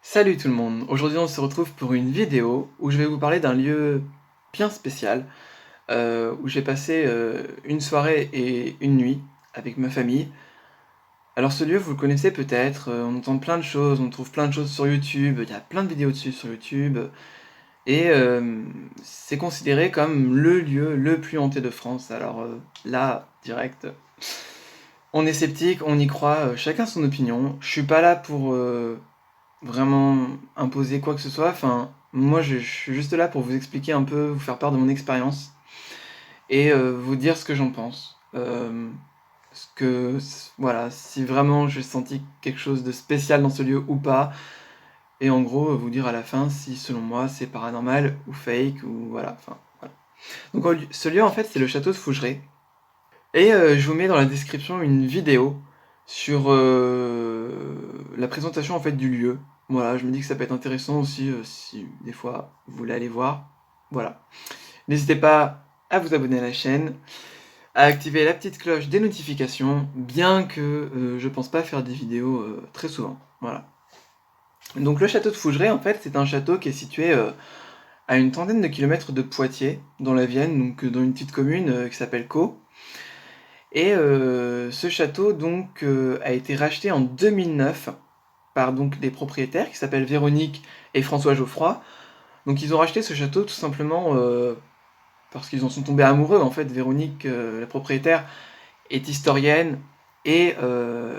Salut tout le monde, aujourd'hui on se retrouve pour une vidéo où je vais vous parler d'un lieu bien spécial, où j'ai passé une soirée et une nuit avec ma famille. Alors ce lieu vous le connaissez peut-être, on entend plein de choses, on trouve plein de choses sur YouTube, il y a plein de vidéos dessus sur YouTube, et c'est considéré comme le lieu le plus hanté de France. Alors là, direct, on est sceptique, on y croit, chacun son opinion. Je suis pas là pour vraiment imposer quoi que ce soit. Enfin, moi, je suis juste là pour vous expliquer un peu, vous faire part de mon expérience et vous dire ce que j'en pense. Voilà, si vraiment j'ai senti quelque chose de spécial dans ce lieu ou pas. Et en gros, vous dire à la fin si selon moi c'est paranormal ou fake ou voilà. Enfin, voilà. Donc ce lieu en fait c'est le château de Fougeray. Et je vous mets dans la description une vidéo sur la présentation en fait du lieu. Voilà, je me dis que ça peut être intéressant aussi si des fois vous voulez aller voir. Voilà. N'hésitez pas à vous abonner à la chaîne, à activer la petite cloche des notifications, bien que je pense pas faire des vidéos très souvent. Voilà. Donc le château de Fougeray, en fait, c'est un château qui est situé à une trentaine de kilomètres de Poitiers, dans la Vienne, donc dans une petite commune qui s'appelle Caux. Et ce château donc a été racheté en 2009 par donc des propriétaires qui s'appellent Véronique et François Geoffroy. Donc ils ont racheté ce château tout simplement parce qu'ils en sont tombés amoureux. En fait, Véronique, la propriétaire, est historienne et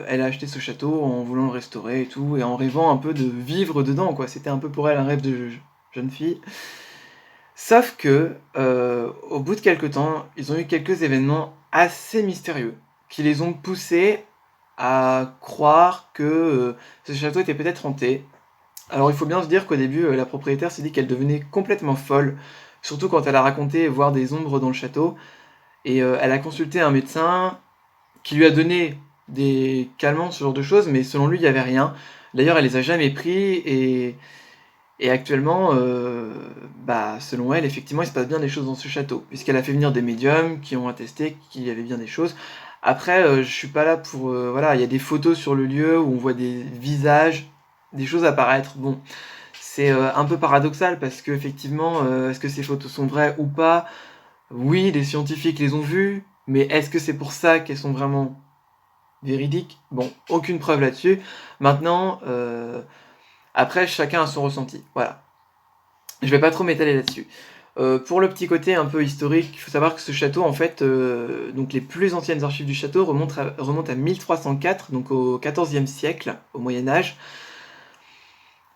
elle a acheté ce château en voulant le restaurer et tout, et en rêvant un peu de vivre dedans, quoi. C'était un peu pour elle un rêve de jeune fille. Sauf que, au bout de quelques temps, ils ont eu quelques événements assez mystérieux qui les ont poussés à croire que ce château était peut-être hanté. Alors il faut bien se dire qu'au début, la propriétaire s'est dit qu'elle devenait complètement folle, surtout quand elle a raconté voir des ombres dans le château. Et elle a consulté un médecin qui lui a donné des calmants, ce genre de choses, mais selon lui, il n'y avait rien. D'ailleurs, elle les a jamais pris et actuellement, selon elle, effectivement, il se passe bien des choses dans ce château, puisqu'elle a fait venir des médiums qui ont attesté qu'il y avait bien des choses. Après, je suis pas là pour... voilà, il y a des photos sur le lieu où on voit des visages, des choses apparaître. Bon, c'est un peu paradoxal, parce que effectivement, est-ce que ces photos sont vraies ou pas? Oui, les scientifiques les ont vues, mais est-ce que c'est pour ça qu'elles sont vraiment véridiques? Bon, aucune preuve là-dessus. Maintenant, après, chacun a son ressenti. Voilà. Je vais pas trop m'étaler là-dessus. Pour le petit côté un peu historique, il faut savoir que ce château, en fait, donc les plus anciennes archives du château remontent à 1304, donc au XIVe siècle, au Moyen-Âge.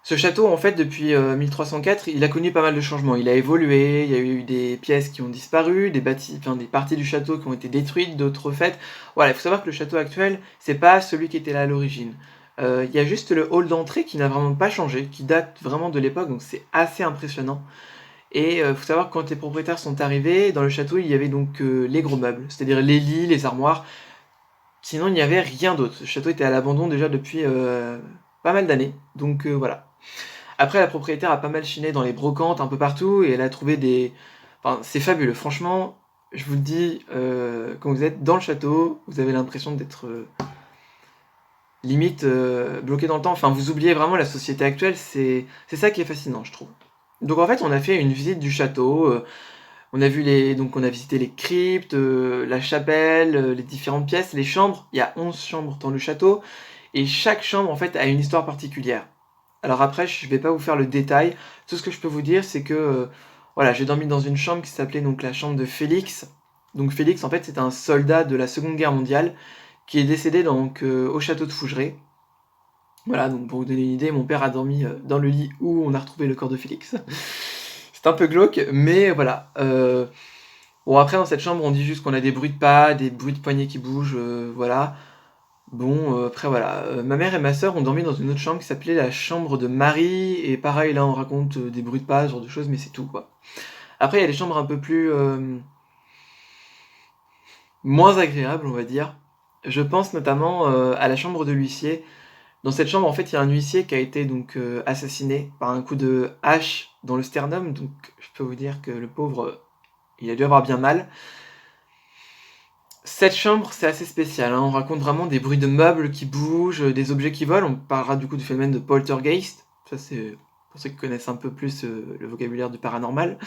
Ce château, en fait, depuis 1304, il a connu pas mal de changements. Il a évolué, il y a eu des pièces qui ont disparu, des parties du château qui ont été détruites, d'autres faites. Voilà, il faut savoir que le château actuel, c'est pas celui qui était là à l'origine. Il y a juste le hall d'entrée qui n'a vraiment pas changé, qui date vraiment de l'époque, donc c'est assez impressionnant. Et il faut savoir que quand les propriétaires sont arrivés, dans le château, il y avait donc les gros meubles, c'est-à-dire les lits, les armoires. Sinon, il n'y avait rien d'autre. Ce château était à l'abandon déjà depuis pas mal d'années, donc voilà. Après, la propriétaire a pas mal chiné dans les brocantes un peu partout et elle a trouvé des... Enfin, c'est fabuleux. Franchement, je vous le dis, quand vous êtes dans le château, vous avez l'impression d'être limite bloqué dans le temps. Enfin, vous oubliez vraiment la société actuelle. C'est ça qui est fascinant, je trouve. Donc en fait, on a fait une visite du château. Donc on a visité les cryptes, la chapelle, les différentes pièces, les chambres. Il y a 11 chambres dans le château et chaque chambre en fait a une histoire particulière. Alors après, je vais pas vous faire le détail. Tout ce que je peux vous dire, c'est que voilà, j'ai dormi dans une chambre qui s'appelait donc la chambre de Félix. Donc Félix, en fait, c'est un soldat de la Seconde Guerre mondiale qui est décédé donc au château de Fougeray. Voilà, donc pour vous donner une idée, mon père a dormi dans le lit où on a retrouvé le corps de Félix. C'est un peu glauque, mais voilà. Bon, après, dans cette chambre, on dit juste qu'on a des bruits de pas, des bruits de poignets qui bougent, voilà. Bon, après voilà, ma mère et ma sœur ont dormi dans une autre chambre qui s'appelait la chambre de Marie, et pareil, là, on raconte des bruits de pas, ce genre de choses, mais c'est tout, quoi. Après, il y a des chambres un peu plus moins agréables, on va dire. Je pense notamment à la chambre de l'huissier. Dans cette chambre, en fait, il y a un huissier qui a été donc assassiné par un coup de hache dans le sternum, donc je peux vous dire que le pauvre, il a dû avoir bien mal. Cette chambre, c'est assez spécial, hein. On raconte vraiment des bruits de meubles qui bougent, des objets qui volent. On parlera du coup du phénomène de poltergeist. Ça, c'est pour ceux qui connaissent un peu plus le vocabulaire du paranormal.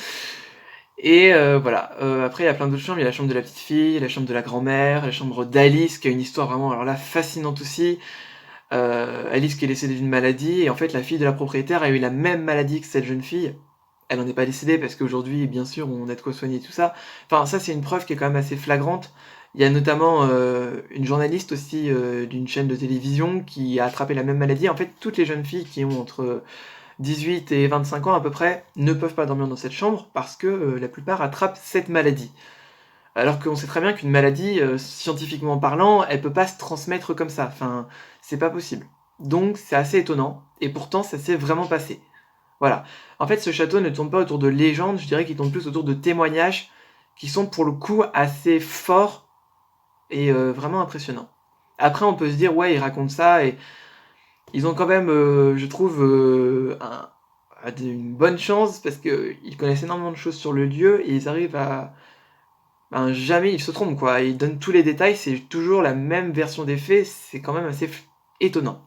Et voilà, après il y a plein d'autres chambres, il y a la chambre de la petite fille, la chambre de la grand-mère, la chambre d'Alice qui a une histoire vraiment alors là fascinante aussi. Alice qui est décédée d'une maladie et en fait la fille de la propriétaire a eu la même maladie que cette jeune fille. Elle n'en est pas décédée parce qu'aujourd'hui bien sûr on a de quoi soigner tout ça. Enfin ça c'est une preuve qui est quand même assez flagrante. Il y a notamment une journaliste aussi d'une chaîne de télévision qui a attrapé la même maladie. En fait toutes les jeunes filles qui ont entre 18 et 25 ans à peu près ne peuvent pas dormir dans cette chambre parce que la plupart attrapent cette maladie. Alors qu'on sait très bien qu'une maladie, scientifiquement parlant, elle peut pas se transmettre comme ça. Enfin, c'est pas possible. Donc c'est assez étonnant, et pourtant ça s'est vraiment passé. Voilà. En fait, ce château ne tourne pas autour de légendes, je dirais qu'il tourne plus autour de témoignages qui sont pour le coup assez forts et vraiment impressionnants. Après, on peut se dire, ouais, ils racontent ça, et ils ont quand même, je trouve, une bonne chance, parce qu'ils connaissent énormément de choses sur le lieu, et ils arrivent à ben, jamais ils se trompent, quoi. Ils donnent tous les détails, c'est toujours la même version des faits, c'est quand même assez étonnant.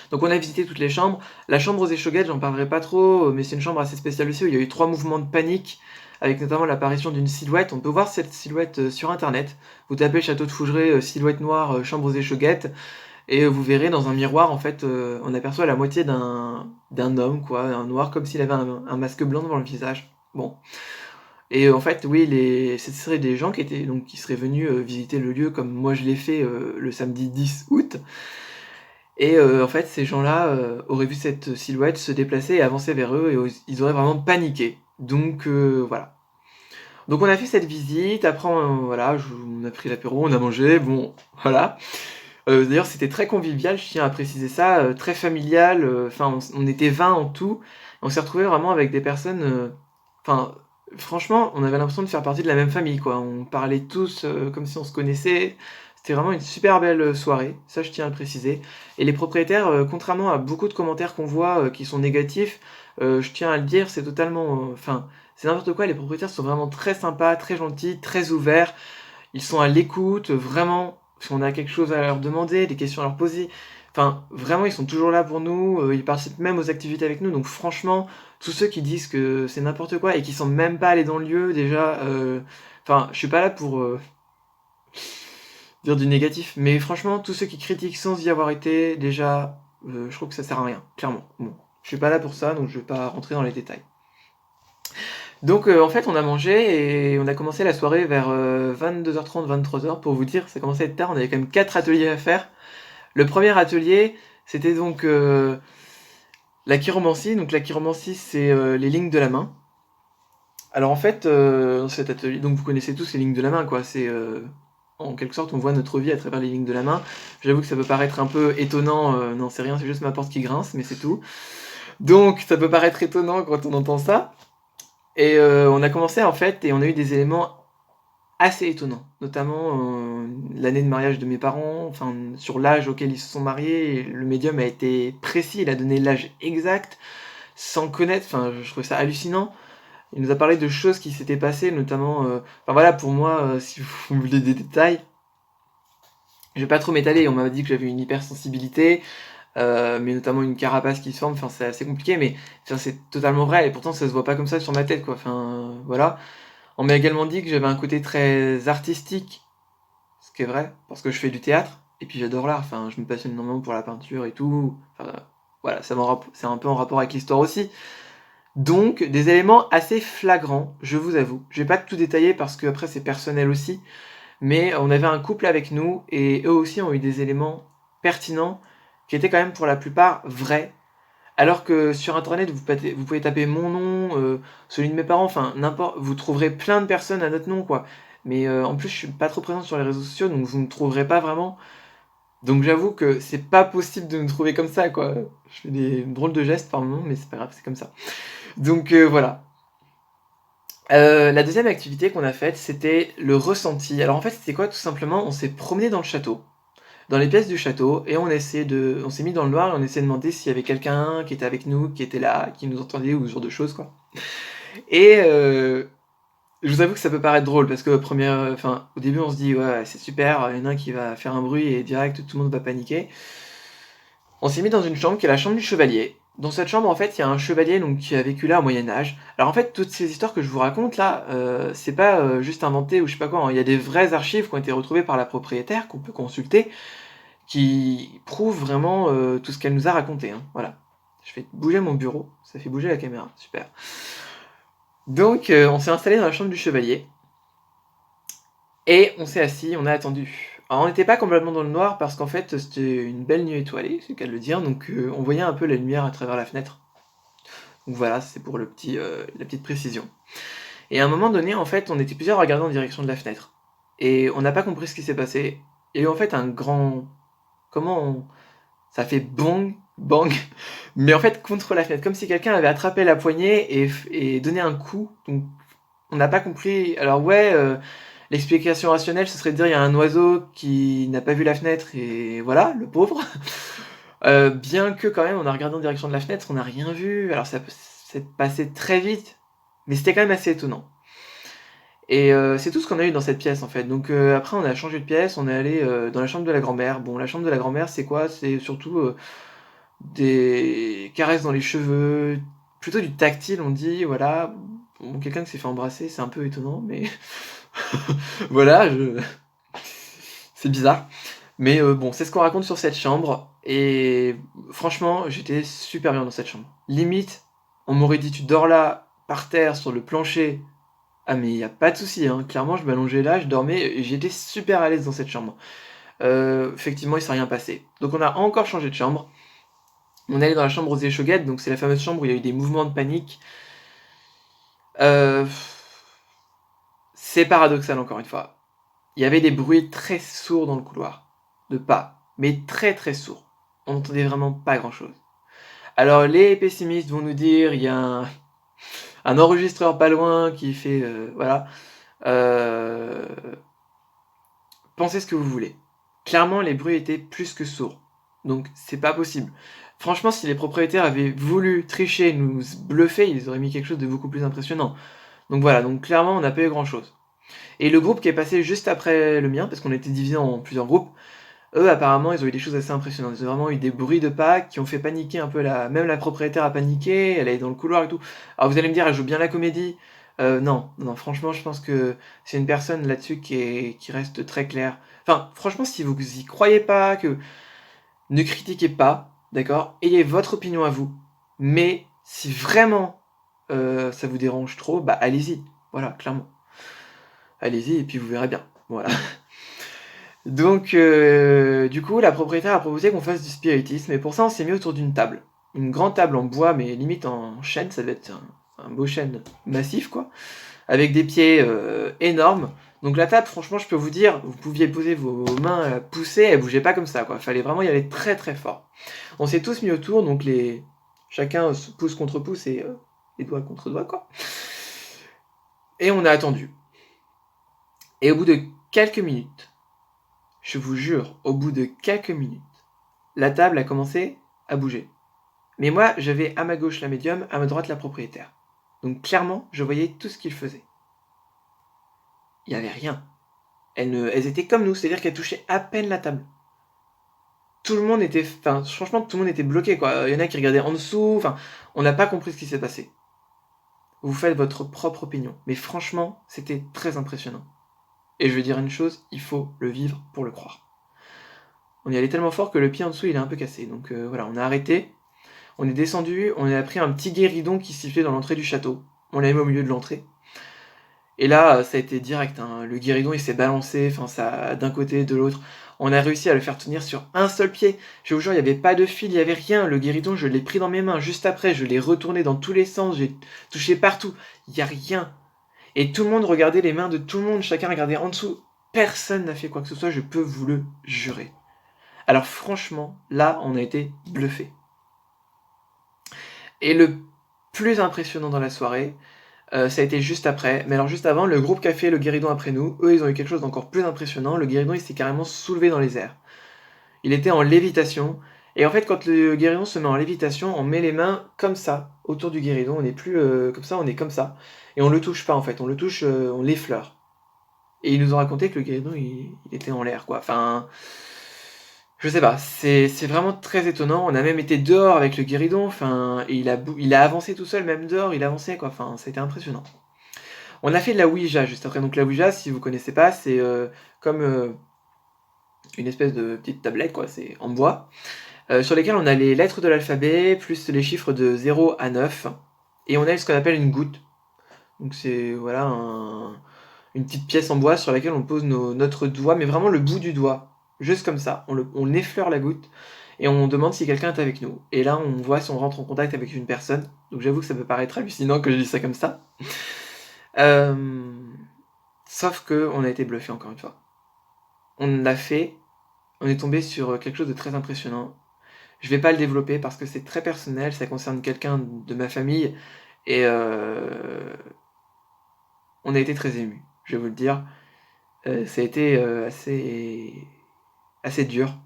Donc on a visité toutes les chambres. La chambre aux échauguettes, j'en parlerai pas trop, mais c'est une chambre assez spéciale aussi, où il y a eu 3 mouvements de panique, avec notamment l'apparition d'une silhouette. On peut voir cette silhouette sur internet. Vous tapez Château de Fougeray, silhouette noire, chambre aux échauguettes, et vous verrez dans un miroir, en fait, on aperçoit la moitié d'un homme, quoi, un noir, comme s'il avait un masque blanc devant le visage. Bon. Et en fait, oui, ce seraient des gens qui seraient venus visiter le lieu comme moi je l'ai fait le samedi 10 août. Et en fait, ces gens-là auraient vu cette silhouette se déplacer et avancer vers eux, et ils auraient vraiment paniqué. Donc voilà. Donc on a fait cette visite, après voilà, on a pris l'apéro, on a mangé, bon, voilà. D'ailleurs, c'était très convivial, je tiens à préciser ça, très familial, enfin, on était 20 en tout, on s'est retrouvés vraiment avec des personnes, enfin, franchement, on avait l'impression de faire partie de la même famille, quoi. On parlait tous comme si on se connaissait. C'était vraiment une super belle soirée, ça je tiens à le préciser. Et les propriétaires, contrairement à beaucoup de commentaires qu'on voit qui sont négatifs, je tiens à le dire, c'est totalement... Enfin, c'est n'importe quoi, les propriétaires sont vraiment très sympas, très gentils, très ouverts. Ils sont à l'écoute, vraiment, si on a quelque chose à leur demander, des questions à leur poser. Enfin, vraiment, ils sont toujours là pour nous, ils participent même aux activités avec nous, donc franchement, tous ceux qui disent que c'est n'importe quoi et qui sont même pas allés dans le lieu, déjà, enfin, je suis pas là pour dire du négatif, mais franchement, tous ceux qui critiquent sans y avoir été, déjà, je trouve que ça sert à rien, clairement. Bon, je suis pas là pour ça, donc je vais pas rentrer dans les détails. Donc en fait on a mangé et on a commencé la soirée vers 22h30, 23h, pour vous dire, ça commençait à être tard, on avait quand même 4 ateliers à faire. Le premier atelier, c'était donc la chiromancie. Donc la chiromancie, c'est les lignes de la main. Alors en fait, dans cet atelier, donc vous connaissez tous les lignes de la main, quoi. C'est en quelque sorte, on voit notre vie à travers les lignes de la main. J'avoue que ça peut paraître un peu étonnant, non c'est rien, c'est juste ma porte qui grince, mais c'est tout. Donc ça peut paraître étonnant quand on entend ça. Et on a commencé en fait, et on a eu des éléments assez étonnants, notamment l'année de mariage de mes parents, enfin sur l'âge auquel ils se sont mariés. Le médium a été précis, il a donné l'âge exact, sans connaître, enfin je trouvais ça hallucinant. Il nous a parlé de choses qui s'étaient passées, notamment, enfin voilà, pour moi, si vous voulez des détails, je vais pas trop m'étaler, on m'a dit que j'avais une hypersensibilité, mais notamment une carapace qui se forme, enfin c'est assez compliqué, mais enfin, c'est totalement vrai, et pourtant ça se voit pas comme ça sur ma tête, quoi, enfin voilà. On m'a également dit que j'avais un côté très artistique, ce qui est vrai, parce que je fais du théâtre, et puis j'adore l'art, enfin je me passionne énormément pour la peinture et tout, enfin voilà, c'est un peu en rapport avec l'histoire aussi. Donc des éléments assez flagrants, je vous avoue. Je vais pas tout détailler parce que après c'est personnel aussi, mais on avait un couple avec nous, et eux aussi ont eu des éléments pertinents, qui étaient quand même pour la plupart vrais. Alors que sur internet, vous pouvez taper mon nom, celui de mes parents, enfin n'importe, vous trouverez plein de personnes à notre nom, quoi. Mais en plus, je suis pas trop présent sur les réseaux sociaux, donc vous ne me trouverez pas vraiment. Donc j'avoue que c'est pas possible de me trouver comme ça, quoi. Je fais des drôles de gestes par moment, mais c'est pas grave, c'est comme ça. Donc voilà. La deuxième activité qu'on a faite, c'était le ressenti. Alors en fait, c'était quoi? Tout simplement, on s'est promené dans le château, dans les pièces du château, et on s'est mis dans le noir, et on essayait de demander s'il y avait quelqu'un qui était avec nous, qui était là, qui nous entendait, ou ce genre de choses, quoi. Et je vous avoue que ça peut paraître drôle, parce que au début on se dit ouais c'est super, il y en a un qui va faire un bruit et direct tout le monde va paniquer. On s'est mis dans une chambre qui est la chambre du chevalier, Dans cette chambre, en fait, il y a un chevalier donc, qui a vécu là au Moyen-Âge. Alors en fait, toutes ces histoires que je vous raconte là, c'est pas juste inventé ou je sais pas quoi, hein. Il y a des vraies archives qui ont été retrouvées par la propriétaire, qu'on peut consulter, qui prouvent vraiment tout ce qu'elle nous a raconté, hein. Voilà. Je fais bouger mon bureau, ça fait bouger la caméra, super. Donc on s'est installé dans la chambre du chevalier, et on s'est assis, on a attendu. Alors on n'était pas complètement dans le noir parce qu'en fait c'était une belle nuit étoilée, c'est le cas de le dire, donc on voyait un peu la lumière à travers la fenêtre. Donc voilà, c'est pour la petite précision. Et à un moment donné, en fait, on était plusieurs à regarder en direction de la fenêtre. Et on n'a pas compris ce qui s'est passé. Il y a eu en fait un grand... Ça fait bang, bang, mais en fait contre la fenêtre, comme si quelqu'un avait attrapé la poignée et donné un coup. Donc on n'a pas compris. Alors ouais, l'explication rationnelle, ce serait de dire il y a un oiseau qui n'a pas vu la fenêtre et voilà, le pauvre. Bien que quand même, on a regardé en direction de la fenêtre, on n'a rien vu. Alors ça s'est passé très vite, mais c'était quand même assez étonnant. Et c'est tout ce qu'on a eu dans cette pièce en fait. Donc après, on a changé de pièce, on est allé dans la chambre de la grand-mère. Bon, la chambre de la grand-mère, c'est quoi? C'est surtout des caresses dans les cheveux, plutôt du tactile, on dit, voilà. Bon, quelqu'un qui s'est fait embrasser, c'est un peu étonnant, mais voilà, c'est bizarre. Mais bon, c'est ce qu'on raconte sur cette chambre. Et franchement, j'étais super bien dans cette chambre. Limite, on m'aurait dit tu dors là, par terre, sur le plancher. Ah mais y a pas de souci, hein. Clairement, je m'allongeais là, je dormais, et j'étais super à l'aise dans cette chambre. Effectivement, il s'est rien passé. Donc on a encore changé de chambre. On est allé dans la chambre aux échauguettes, donc c'est la fameuse chambre où il y a eu des mouvements de panique. Euh, c'est paradoxal encore une fois. Il y avait des bruits très sourds dans le couloir, de pas, mais très très sourds. On n'entendait vraiment pas grand-chose. Alors les pessimistes vont nous dire il y a un enregistreur pas loin qui fait voilà. Euh, pensez ce que vous voulez. Clairement, les bruits étaient plus que sourds, donc c'est pas possible. Franchement, si les propriétaires avaient voulu tricher, nous bluffer, ils auraient mis quelque chose de beaucoup plus impressionnant. Donc voilà, donc clairement, on n'a pas eu grand-chose. Et le groupe qui est passé juste après le mien, parce qu'on était divisé en plusieurs groupes, eux, apparemment, ils ont eu des choses assez impressionnantes. Ils ont vraiment eu des bruits de pas qui ont fait paniquer un peu Même la propriétaire a paniqué, elle est dans le couloir et tout. Alors vous allez me dire, elle joue bien la comédie. Non, non, franchement, je pense que c'est une personne là-dessus qui reste très claire. Enfin, franchement, si vous y croyez pas, que ne critiquez pas, d'accord? Ayez votre opinion à vous. Mais si vraiment ça vous dérange trop, bah allez-y. Voilà, clairement. Allez-y et puis vous verrez bien. Voilà. Donc, du coup, la propriétaire a proposé qu'on fasse du spiritisme, et pour ça, on s'est mis autour d'une table. Une grande table en bois, mais limite en chêne, ça devait être un beau chêne massif, quoi, avec des pieds énormes. Donc la table, franchement, je peux vous dire, vous pouviez poser vos mains, la pousser, elle bougeait pas comme ça, quoi. Fallait vraiment y aller très très fort. On s'est tous mis autour, donc chacun se pouce contre pouce et les doigts contre doigts, quoi. Et on a attendu. Et au bout de quelques minutes, je vous jure, au bout de quelques minutes, la table a commencé à bouger. Mais moi, j'avais à ma gauche la médium, à ma droite la propriétaire. Donc clairement, je voyais tout ce qu'ils faisaient. Il n'y avait rien. Elles étaient comme nous, c'est-à-dire qu'elles touchaient à peine la table. Tout le monde était... Enfin, franchement, tout le monde était bloqué, quoi. Il y en a qui regardaient en dessous, enfin, on n'a pas compris ce qui s'est passé. Vous faites votre propre opinion. Mais franchement, c'était très impressionnant. Et je veux dire une chose, il faut le vivre pour le croire. On y allait tellement fort que le pied en dessous, il est un peu cassé. Donc voilà, on a arrêté. On est descendu, on a pris un petit guéridon qui sifflait dans l'entrée du château. On l'a mis au milieu de l'entrée. Et là, ça a été direct, hein. Le guéridon, il s'est balancé, enfin, ça, d'un côté, de l'autre. On a réussi à le faire tenir sur un seul pied. Je vous jure, il n'y avait pas de fil, il n'y avait rien. Le guéridon, je l'ai pris dans mes mains. Juste après, je l'ai retourné dans tous les sens. J'ai touché partout. Il n'y a rien. Et tout le monde regardait les mains de tout le monde. Chacun regardait en dessous. Personne n'a fait quoi que ce soit, je peux vous le jurer. Alors franchement, là, on a été bluffés. Et le plus impressionnant dans la soirée, ça a été juste après. Mais alors juste avant, le groupe qui a fait le guéridon après nous, eux, ils ont eu quelque chose d'encore plus impressionnant. Le guéridon, il s'est carrément soulevé dans les airs. Il était en lévitation. Et en fait, quand le guéridon se met en lévitation, on met les mains comme ça, autour du guéridon. On n'est plus comme ça, on est comme ça. Et on le touche pas, en fait. On le touche, on l'effleure. Et ils nous ont raconté que le guéridon, il était en l'air, quoi. Enfin... Je sais pas, c'est vraiment très étonnant. On a même été dehors avec le guéridon, enfin, et il a avancé tout seul, même dehors, il avançait quoi, enfin, ça a été impressionnant. On a fait de la Ouija juste après, donc la Ouija, si vous connaissez pas, c'est comme une espèce de petite tablette, quoi, c'est en bois, sur lesquelles on a les lettres de l'alphabet, plus les chiffres de 0 à 9, et on a ce qu'on appelle une goutte. Donc c'est, voilà, une petite pièce en bois sur laquelle on pose notre doigt, mais vraiment le bout du doigt, juste comme ça, on effleure la goutte, et on demande si quelqu'un est avec nous. Et là, on voit si on rentre en contact avec une personne, donc j'avoue que ça peut paraître hallucinant que je dise ça comme ça. Sauf que on a été bluffé encore une fois. On l'a fait, on est tombé sur quelque chose de très impressionnant. Je vais pas le développer parce que c'est très personnel, ça concerne quelqu'un de ma famille, et on a été très émus, je vais vous le dire. Ça a été assez dur,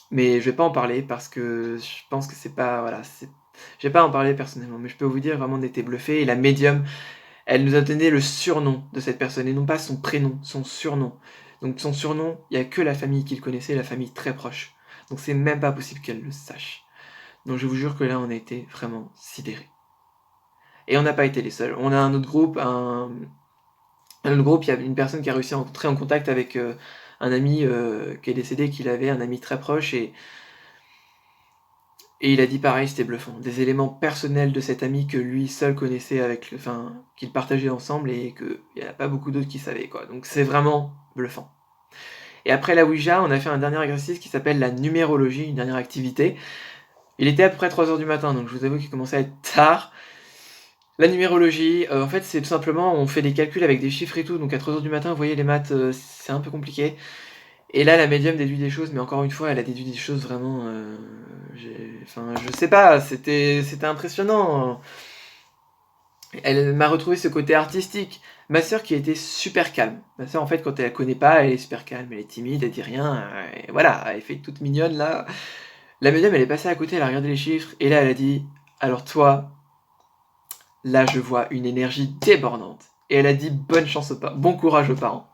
mais je vais pas en parler parce que je pense que c'est pas, voilà, je vais pas en parler personnellement, mais je peux vous dire vraiment on a été bluffé, et la médium, elle nous a donné le surnom de cette personne et non pas son prénom, son surnom. Donc son surnom, il y a que la famille qui le connaissait, la famille très proche. Donc c'est même pas possible qu'elle le sache. Donc je vous jure que là, on a été vraiment sidérés. Et on n'a pas été les seuls. On a un autre groupe, un autre groupe, il y a une personne qui a réussi à entrer en contact avec un ami qui est décédé, qu'il avait, un ami très proche, et il a dit pareil, c'était bluffant. Des éléments personnels de cet ami que lui seul connaissait, enfin, qu'ils partageaient ensemble, et qu'il n'y en a pas beaucoup d'autres qui savaient, quoi. Donc c'est vraiment bluffant. Et après la Ouija, on a fait un dernier exercice qui s'appelle la numérologie, une dernière activité. Il était à peu près 3h du matin, donc je vous avoue qu'il commençait à être tard. La numérologie, en fait, c'est tout simplement, on fait des calculs avec des chiffres et tout, donc à 3h du matin, vous voyez, les maths, c'est un peu compliqué. Et là, la médium déduit des choses, mais encore une fois, elle a déduit des choses vraiment, enfin, je sais pas, c'était impressionnant. Elle m'a retrouvé ce côté artistique. Ma sœur qui était super calme. Ma sœur, en fait, quand elle connaît pas, elle est super calme, elle est timide, elle dit rien, et voilà, elle fait toute mignonne, là. La médium, elle est passée à côté, elle a regardé les chiffres, et là, elle a dit, alors toi, là, je vois une énergie débordante. Et elle a dit, bonne chance aux parents, bon courage aux parents.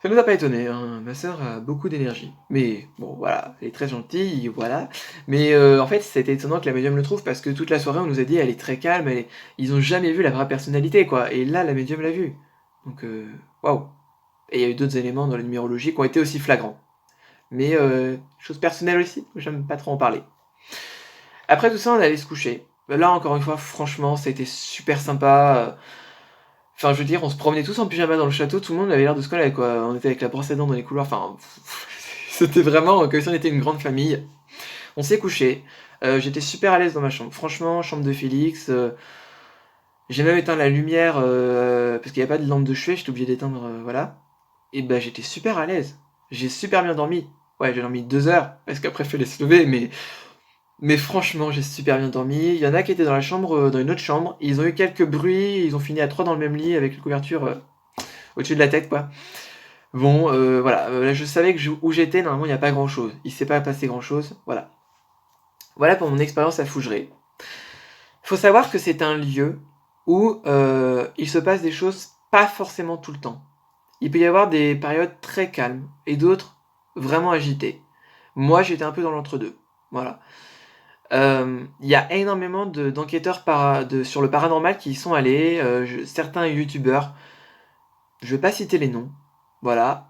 Ça nous a pas étonné, hein. Ma sœur a beaucoup d'énergie. Mais bon, voilà, elle est très gentille, voilà. Mais en fait, c'était étonnant que la médium le trouve parce que toute la soirée, on nous a dit, elle est très calme, ils ont jamais vu la vraie personnalité, quoi. Et là, la médium l'a vue. Donc, waouh. Et il y a eu d'autres éléments dans la numérologie qui ont été aussi flagrants. Mais chose personnelle aussi, j'aime pas trop en parler. Après tout ça, on allait se coucher. Là, encore une fois, franchement, ça a été super sympa. Enfin, je veux dire, on se promenait tous en pyjama dans le château, tout le monde avait l'air de se coller, quoi. On était avec la brosse à dents dans les couloirs, enfin, c'était vraiment comme si on était une grande famille. On s'est couché. J'étais super à l'aise dans ma chambre. Franchement, chambre de Félix. J'ai même éteint la lumière parce qu'il n'y a pas de lampe de chevet, j'étais obligé d'éteindre, voilà. Et ben, j'étais super à l'aise. J'ai super bien dormi. Ouais, j'ai dormi 2 heures, parce qu'après, il fallait se lever, mais franchement, j'ai super bien dormi. Il y en a qui étaient dans la chambre, dans une autre chambre. Ils ont eu quelques bruits. Ils ont fini à 3 dans le même lit avec la couverture au-dessus de la tête, quoi. Bon, voilà. Là, je savais où j'étais. Normalement, il n'y a pas grand-chose. Il s'est pas passé grand-chose. Voilà. Voilà pour mon expérience à Fougeray. Faut savoir que c'est un lieu où il se passe des choses pas forcément tout le temps. Il peut y avoir des périodes très calmes et d'autres vraiment agitées. Moi, j'étais un peu dans l'entre-deux. Voilà. Il y a énormément d'enquêteurs sur le paranormal qui y sont allés, certains youtubeurs, je vais pas citer les noms, voilà.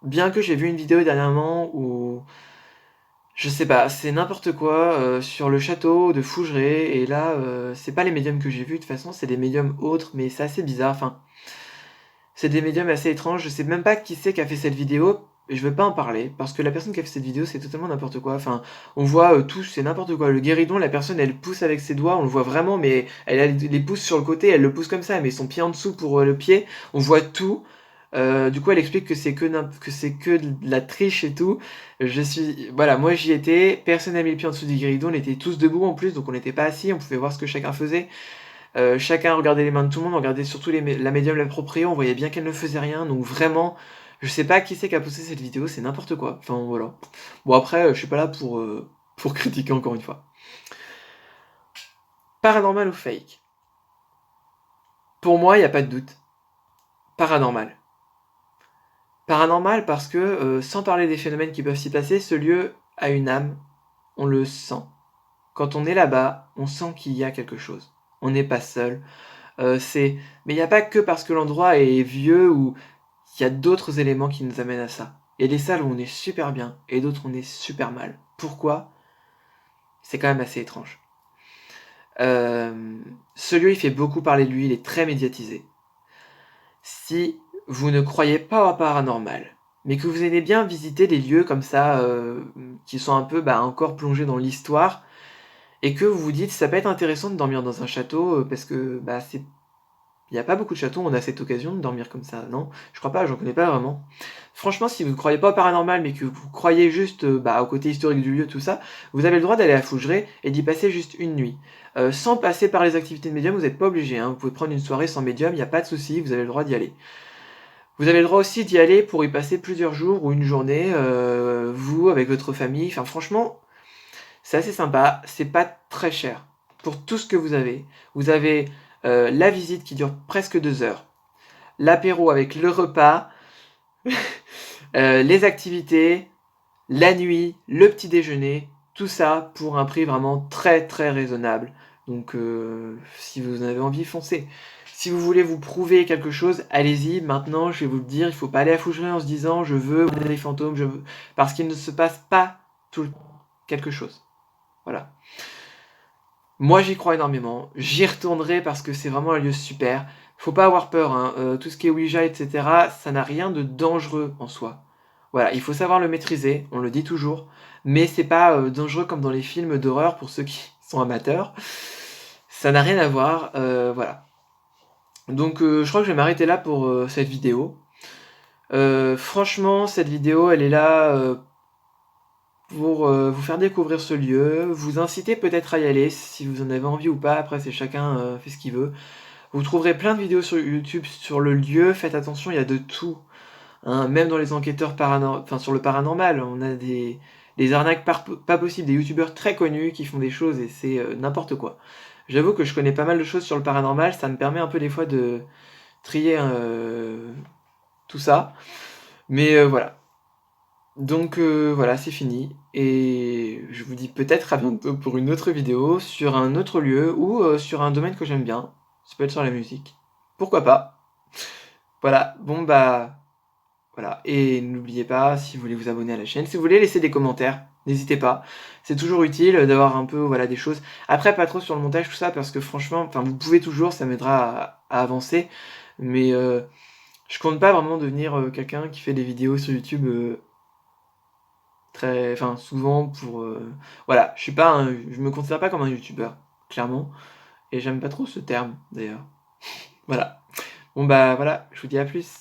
Bien que j'ai vu une vidéo dernièrement où, je sais pas, c'est n'importe quoi, sur le château de Fougeray, et là, c'est pas les médiums que j'ai vus, de toute façon, c'est des médiums autres, mais c'est assez bizarre, enfin, c'est des médiums assez étranges, je sais même pas qui c'est qui a fait cette vidéo, et je veux pas en parler, parce que la personne qui a fait cette vidéo, c'est totalement n'importe quoi. Enfin, on voit tout, c'est n'importe quoi. Le guéridon, la personne, elle pousse avec ses doigts, on le voit vraiment, mais elle a les pouces sur le côté, elle le pousse comme ça, elle met son pied en dessous pour le pied, on voit tout. Du coup, elle explique que c'est que de la triche et tout. Voilà, moi j'y étais, personne n'a mis le pied en dessous du guéridon, on était tous debout en plus, donc on n'était pas assis, on pouvait voir ce que chacun faisait. Chacun regardait les mains de tout le monde, on regardait surtout la médium l'appropriée, on voyait bien qu'elle ne faisait rien, donc vraiment, je sais pas qui c'est qui a posté cette vidéo, c'est n'importe quoi. Enfin voilà. Bon après, je suis pas là pour critiquer encore une fois. Paranormal ou fake? Pour moi, il n'y a pas de doute. Paranormal. Paranormal parce que, sans parler des phénomènes qui peuvent s'y passer, ce lieu a une âme, on le sent. Quand on est là-bas, on sent qu'il y a quelque chose. On n'est pas seul. Mais il n'y a pas que parce que l'endroit est vieux ou il y a d'autres éléments qui nous amènent à ça. Il y a des salles où on est super bien et d'autres où on est super mal. Pourquoi? C'est quand même assez étrange. Ce lieu, il fait beaucoup parler de lui, il est très médiatisé. Si vous ne croyez pas au paranormal, mais que vous aimez bien visiter des lieux comme ça, qui sont un peu encore plongés dans l'histoire, et que vous vous dites ça peut être intéressant de dormir dans un château, parce que il n'y a pas beaucoup de châteaux où on a cette occasion de dormir comme ça, non? Je crois pas, j'en connais pas vraiment. Franchement, si vous ne croyez pas au paranormal, mais que vous croyez juste au côté historique du lieu, tout ça, vous avez le droit d'aller à Fougeray et d'y passer juste une nuit. Sans passer par les activités de médium, vous n'êtes pas obligé, hein. Vous pouvez prendre une soirée sans médium, il n'y a pas de souci, vous avez le droit d'y aller. Vous avez le droit aussi d'y aller pour y passer plusieurs jours ou une journée, vous, avec votre famille. Enfin, franchement, c'est assez sympa, c'est pas très cher. Pour tout ce que vous avez, la visite qui dure presque 2 heures, l'apéro avec le repas, les activités, la nuit, le petit déjeuner, tout ça pour un prix vraiment très très raisonnable. Donc si vous en avez envie, foncez. Si vous voulez vous prouver quelque chose, allez-y. Maintenant, je vais vous le dire, il faut pas aller à Fougeray en se disant je veux voir des fantômes, je veux... parce qu'il ne se passe pas tout quelque chose. Voilà. Moi, j'y crois énormément. J'y retournerai parce que c'est vraiment un lieu super. Faut pas avoir peur, hein. Tout ce qui est Ouija, etc., ça n'a rien de dangereux en soi. Voilà, il faut savoir le maîtriser, on le dit toujours, mais c'est pas dangereux comme dans les films d'horreur pour ceux qui sont amateurs. Ça n'a rien à voir, voilà. Donc je crois que je vais m'arrêter là pour cette vidéo. Franchement, cette vidéo, elle est là pour vous faire découvrir ce lieu, vous inciter peut-être à y aller si vous en avez envie ou pas. Après, c'est chacun fait ce qu'il veut. Vous trouverez plein de vidéos sur YouTube sur le lieu. Faites attention, il y a de tout. Hein, même dans les enquêteurs sur le paranormal, on a des arnaques pas possibles, des youtubeurs très connus qui font des choses et c'est n'importe quoi. J'avoue que je connais pas mal de choses sur le paranormal, ça me permet un peu des fois de trier tout ça. Mais voilà. Donc voilà, c'est fini. Et je vous dis peut-être à bientôt pour une autre vidéo sur un autre lieu ou sur un domaine que j'aime bien. Ça peut être sur la musique. Pourquoi pas? Voilà, bon voilà. Et n'oubliez pas, si vous voulez vous abonner à la chaîne, si vous voulez laisser des commentaires, n'hésitez pas. C'est toujours utile d'avoir un peu voilà, des choses. Après, pas trop sur le montage, tout ça, parce que franchement, vous pouvez toujours, ça m'aidera à avancer. Mais je compte pas vraiment devenir quelqu'un qui fait des vidéos sur YouTube souvent pour... voilà, je me considère pas comme un YouTubeur, clairement. Et j'aime pas trop ce terme, d'ailleurs. Voilà. Bon voilà, je vous dis à plus.